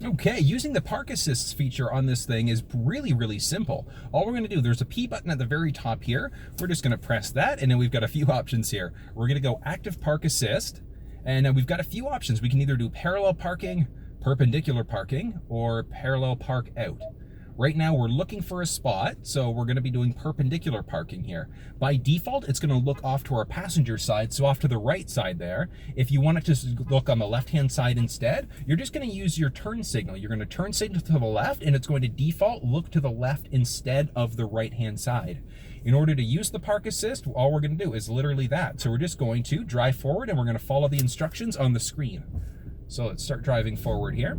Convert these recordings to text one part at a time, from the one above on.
Okay, using the park assist feature on this thing is really simple. All we're going to do, there's a P button at the very top here. We're just going to press that, and then we've got a few options here. We're going to go active park assist, and we've got a few options. We can either do parallel parking, perpendicular parking, or parallel park out. Right now we're looking for a spot, so we're going to be doing perpendicular parking here. By default, it's going to look off to our passenger side, so off to the right side there. If you want it to look on the left-hand side instead, you're just going to use your turn signal. You're going to turn signal to the left, and it's going to default look to the left instead of the right-hand side. In order to use the park assist, all we're going to do is literally that. So we're just going to drive forward, and we're going to follow the instructions on the screen. So let's start driving forward here.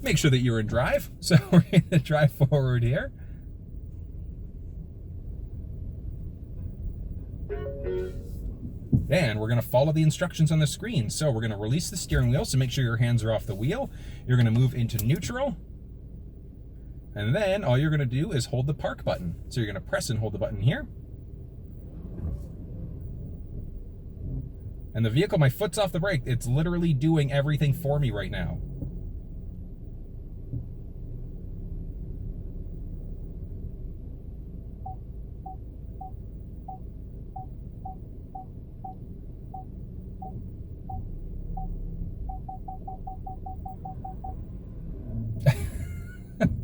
Make sure that you're in drive. So we're going to drive forward here. And we're going to follow the instructions on the screen. So we're going to release the steering wheel, so make sure your hands are off the wheel. You're going to move into neutral. And then all you're going to do is hold the park button. So you're going to press and hold the button here. And the vehicle, my foot's off the brake. It's literally doing everything for me right now.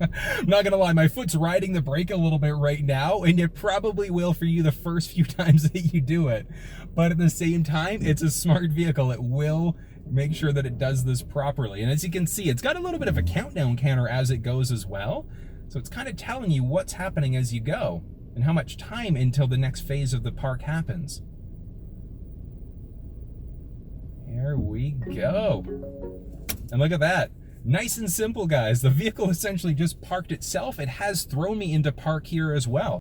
I'm not gonna lie, my foot's riding the brake a little bit right now, and it probably will for you the first few times that you do it. But at the same time, it's a smart vehicle. It will make sure that it does this properly. And as you can see, it's got a little bit of a countdown counter as it goes as well. So it's kind of telling you what's happening as you go and how much time until the next phase of the park happens. Here we go. And look at that. Nice and simple, guys. The vehicle essentially just parked itself. It has thrown me into park here as well.